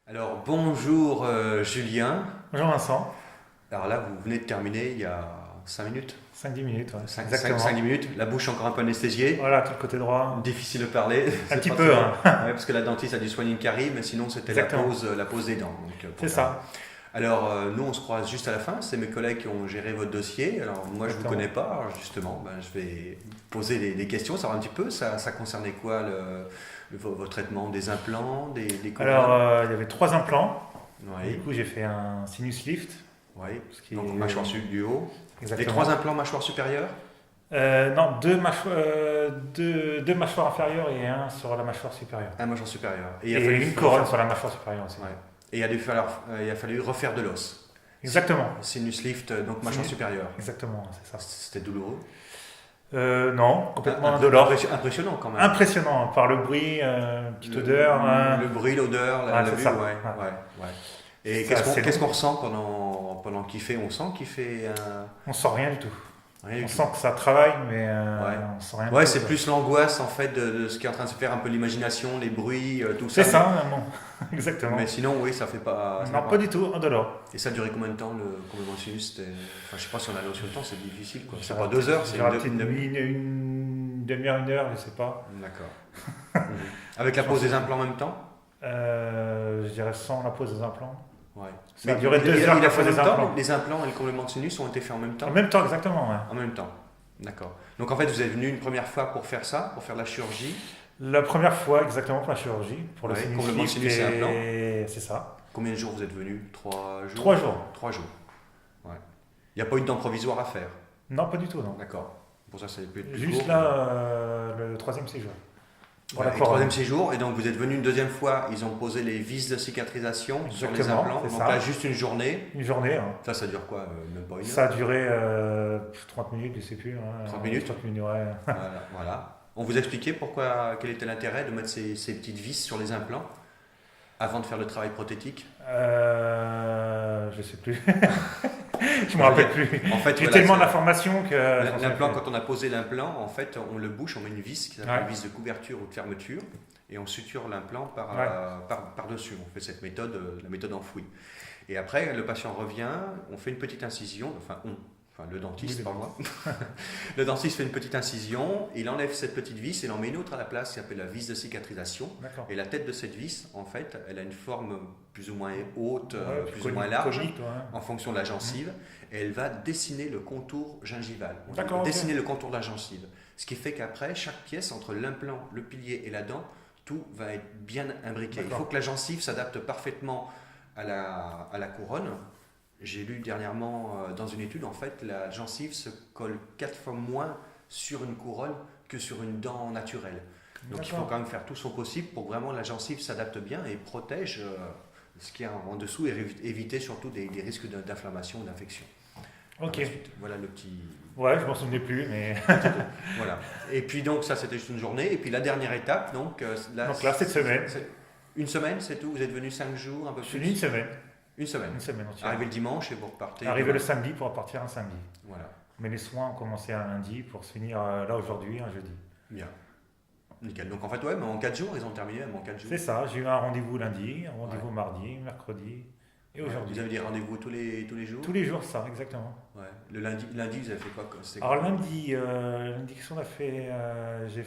Alors bonjour Julien. Bonjour Vincent, Alors là, vous venez de terminer il y a 5 minutes, 5-10 minutes, ouais. 5 Exactement. 10 minutes, la bouche encore un peu anesthésiée, Voilà, tout le côté droit. difficile de parler. Un C'est petit pas peu, très- hein. Ouais, parce que la dentiste a dû soigner une carie, mais sinon c'était Exactement. la pause des dents. Donc, pour C'est faire- ça. Alors nous on se croise juste à la fin, c'est mes collègues qui ont géré votre dossier. Alors moi je ne vous Exactement. connais pas, alors justement je vais poser des questions, savoir un petit peu, ça concernait quoi vos traitements, des implants, des couronnes? Alors, il y avait 3 implants. Oui, Du coup, j'ai fait un sinus lift. oui. Ce qui Donc est- mâchoire du haut. Les Exactement. 3 implants mâchoire supérieure? Non, deux mâchoires inférieures et un sur la mâchoire supérieure. Un mâchoire supérieure. Et il a fallu une couronne sur la mâchoire supérieure aussi. Ouais. Et il a fallu refaire de l'os. Exactement. Sinus lift, donc mâchoire Sinus- supérieure. Exactement, c'est ça. C'était douloureux. Non, complètement Imp- indolore. Impressionnant quand même. Impressionnant, par le bruit, petite odeur. Le bruit, l'odeur, Ouais, c'est vue, ça. ouais, Ouais. ouais, ouais. Et Ça, c'est qu'est-ce long. qu'on ressent pendant qu'il fait? On sent qu'il fait On sent rien du tout. rien du On tout. sent que ça travaille, mais Ouais. on sent rien Ouais, du tout. c'est plus l'angoisse en fait de ce qui est en train de se faire, un peu l'imagination, les bruits, tout C'est ça. ça, vraiment. Exactement. Mais sinon, oui, ça fait pas. ça Non, fait pas du tout, indolore. Et ça a duré combien de temps le complètement de sinus? Enfin, je sais pas si on a la notion de temps, c'est difficile quoi. C'est J'aurais pas 2 heures, c'est j'aurais une peut-être demi. mis une demi-heure, 1 heure, je sais pas. D'accord. Mhm. Avec la pose des implants en même temps? Je dirais sans la pose des implants. Ouais. Ça a duré 2 heures Il a la fait en pose même des temps? implants. Les implants et le complément de sinus ont été faits en même temps? En même temps, exactement. Ouais. En même temps. D'accord. Donc en fait, vous êtes venu une première fois pour faire ça, pour faire la chirurgie. La première fois, exactement, pour la chirurgie, pour le Ouais, sinus complètement lift sinus et implant. c'est ça. Combien de jours vous êtes venu? 3 jours? 3 jours. 3 jours. Ouais. Il n'y a pas eu de dent provisoire à faire. Non, pas du tout, non. D'accord. Pour ça, ça peut être plus Juste court. là, le 3e séjour. Pour Voilà, la et couronne. troisième séjour, et donc vous êtes venu une deuxième fois, ils ont posé les vis de cicatrisation sur les Exactement, implants. c'est Donc ça. là, juste une journée. Une journée. Hein. Ça dure quoi? Même pas une heure? Ça a duré 30 minutes, je sais plus. Hein. 30 minutes 30 minutes, ouais. Voilà, voilà. On vous expliquait quel était l'intérêt de mettre ces petites vis sur les implants avant de faire le travail prothétique? Je sais plus. Je me rappelle plus. En fait, J'ai voilà, tellement c'est- d'informations que. je m'en souviens L'implant, plus. quand on a posé l'implant, en fait, on le bouche, on met une vis qui s'appelle Ouais. une vis de couverture ou de fermeture, et on suture l'implant Ouais. par-dessus. On fait cette méthode, la méthode enfouie. Et après, le patient revient, on fait une petite incision, le dentiste, Oui, pas moi. Le dentiste fait une petite incision, il enlève cette petite vis, il en met une autre à la place, qui s'appelle la vis de cicatrisation. D'accord. Et la tête de cette vis, en fait, elle a une forme plus ou moins haute, Ouais, plus ou moins large, conique, ouais. en fonction de la gencive, et elle va dessiner le contour gingival. On va D'accord, ok. dessiner le contour de la gencive. Ce qui fait qu'après, chaque pièce, entre l'implant, le pilier et la dent, tout va être bien imbriqué. Il D'accord. faut que la gencive s'adapte parfaitement à la couronne. J'ai lu dernièrement dans une étude, en fait, la gencive se colle 4 fois moins sur une couronne que sur une dent naturelle. Donc il faut D'accord. quand même faire tout son possible pour que vraiment la gencive s'adapte bien et protège ce qu'il y a en dessous et éviter surtout des risques d'inflammation ou d'infection. Ok. Ensuite, voilà le petit. Ouais, je m'en souvenais plus, mais. Voilà. Et puis donc ça c'était juste une journée. Et puis la dernière étape, donc Donc là, cette semaine. Une semaine, c'est tout. Vous êtes venu 5 jours, un peu Je plus. suis venu une semaine. Une semaine. Une semaine entière. Arrivé le dimanche et vous repartez. Arrivé demain. le samedi pour repartir un samedi. Voilà. Mais les soins ont commencé un lundi pour se finir là aujourd'hui, un jeudi. Bien. Nickel. Donc en fait, ouais, mais en 4 jours, ils ont terminé, même en 4 jours. C'est ça, j'ai eu un rendez-vous lundi, un rendez-vous mardi, mercredi et Ouais. aujourd'hui. Vous avez des rendez-vous tous les jours? Tous les jours, ça, exactement. Ouais. Le lundi, vous avez fait quoi? C'était Alors quoi lundi, qu'est-ce qu'on a fait j'ai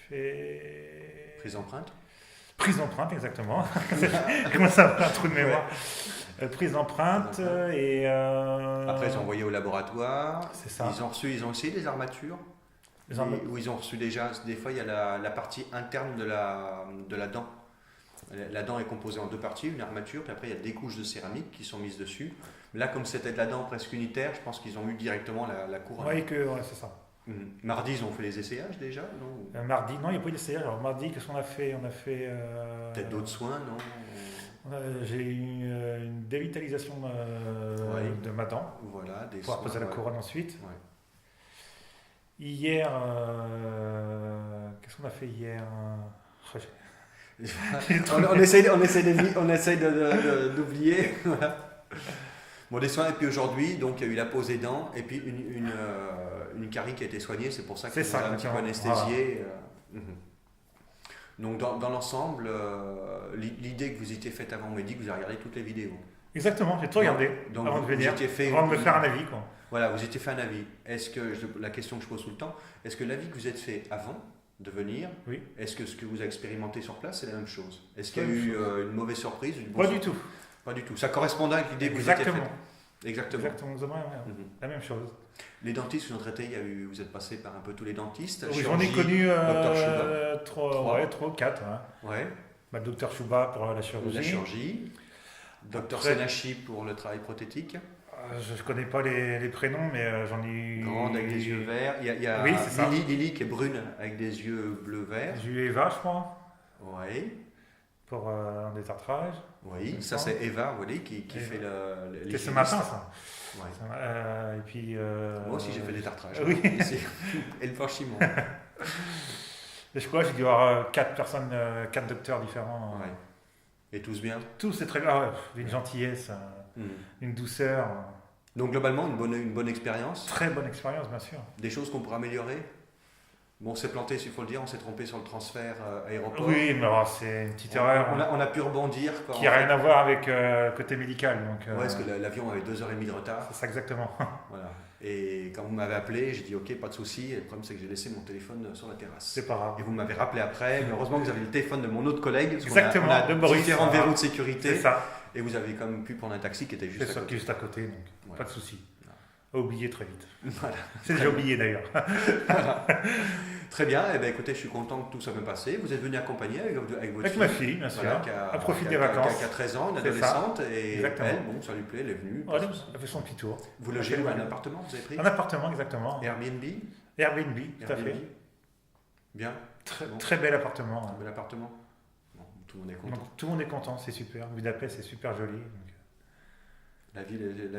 fait. Prise d'empreinte? Prise d'empreinte, exactement. Je commence à avoir un trou de mémoire. Prise d'empreinte et. Après, ils ont envoyé au laboratoire. C'est ça. Ils ont essayé des armatures. Les armes- Où ils ont reçu déjà, des fois il y a la partie interne de la dent. La dent est composée en 2 parties, une armature, puis après il y a des couches de céramique qui sont mises dessus. Mais là, comme c'était de la dent presque unitaire, je pense qu'ils ont eu directement la couronne. Ouais, c'est ça. Mhm. Mardi, ils ont fait les essayages déjà, non? Mardi, non, il n'y a pas eu d'essayage. Alors mardi, qu'est-ce qu'on a fait? On a fait. Peut-être d'autres soins, non? J'ai eu une dévitalisation Ouais. de ma dent Voilà, des pour soins. poser la ouais. couronne ensuite. Ouais. Hier, qu'est-ce qu'on a fait hier? on essaye d'oublier. Voilà. Bon, des soins, et puis aujourd'hui, donc il y a eu la pose des dents, et puis une carie qui a été soignée, c'est pour ça que C'est vous ça, avez un petit peu exactement. anesthésié. Donc dans l'ensemble, l'idée que vous étiez faite avant, on m'a dit que vous avez regardé toutes les vidéos. Exactement, j'ai tout regardé Donc, avant de vous venir, étiez fait avant de me faire un avis, quoi. Voilà, vous étiez fait un avis. Est-ce que, la question que je pose tout le temps, est-ce que l'avis que vous êtes fait avant de venir, Oui. est-ce que ce que vous avez expérimenté sur place, c'est la même chose? Est-ce qu'il y a Pas la même eu une mauvaise surprise, une bonne Pas du surprise? tout. Pas du tout. Ça correspondait avec l'idée que vous étiez Exactement. faite. Exactement. Exactement, vous avez Mhm. la même chose. Les dentistes que vous ont traités, vous êtes passé par un peu tous les dentistes. Oui, j'en ai connu Dr Chouba. 3 ou 4. Ouais. Bah, Dr Chouba pour la La chirurgie. chirurgie. Dr Après- Senachi pour le travail prothétique. Je ne connais pas les prénoms, mais j'en ai eu. Grande avec des yeux verts. Il y a Oui, c'est ça. Lily qui est brune avec des yeux bleu-vert. J'ai eu Eva, je crois, Oui. pour un détartrage. Oui, me ça semble. c'est Eva, vous voyez, qui Eva. fait les C'est ce chimistes. matin, ça. Ouais. Et puis. Moi aussi j'ai fait des tartrages. Oui. Ici. Et le blanchiment. Je crois que j'ai dû avoir 4 personnes, 4 docteurs différents. Ouais. Et tous bien. Tout, c'est très bien. Ah ouais, d'une gentillesse, une douceur. Donc globalement, une bonne expérience. Très bonne expérience, bien sûr. Des choses qu'on pourrait améliorer. Bon, on s'est planté, il faut le dire, on s'est trompé sur le transfert aéroport. Oui, mais alors, c'est une petite erreur On a pu rebondir. Quoi, qui n'a rien à voir avec le côté médical. Donc, Ouais, parce que l'avion avait 2h30 de retard. c'est ça exactement. Voilà. Et quand vous m'avez appelé, j'ai dit ok, pas de souci. Et le problème, c'est que j'ai laissé mon téléphone sur la terrasse. C'est pas grave. Et vous m'avez rappelé après. Mais heureusement que vous avez le téléphone de mon autre collègue. Parce Exactement, qu'on a de Boris. différents Voilà. verrous de sécurité. C'est ça. Et vous avez quand même pu prendre un taxi qui était juste C'est à ça côté. qui est juste à côté, donc Ouais. pas de souci. À oublier très vite. Voilà. C'est déjà oublié d'ailleurs. Très bien. Et ben, écoutez, je suis content que tout soit bien passé. Vous êtes venu accompagner avec votre Avec fille. ma fille, bien sûr. Voilà, À profit des vacances. Qui a 13 ans, une C'est ça. adolescente. Et Exactement. elle, bon, ça lui plaît, elle est venue. Voilà, elle a fait son petit tour. Vous logez où, un appartement, vous avez pris? Un appartement, exactement. Airbnb? Airbnb, tout à fait. Airbnb. Bien. Très, Bon. très bel appartement. Un bel appartement. Bon, tout le monde est content. Donc, tout le monde est content, c'est super. Budapest, c'est super joli. Donc, La ville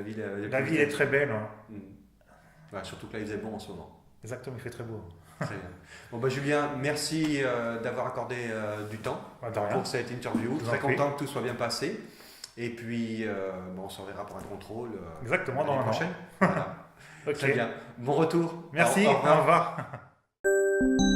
la ville est très belle. Ouais, surtout que là, il faisait bon en ce moment. Exactement, il fait très beau. Très bien. Bon, bah, Julien, merci d'avoir accordé du temps De rien. pour cette interview. Je vous Très en prie. content que tout soit bien passé. Et puis, bon, on se reverra pour un contrôle Exactement, dans l'année un an. prochaine. Voilà. Ok. Très bien. Bon retour. Merci, Au au revoir. revoir.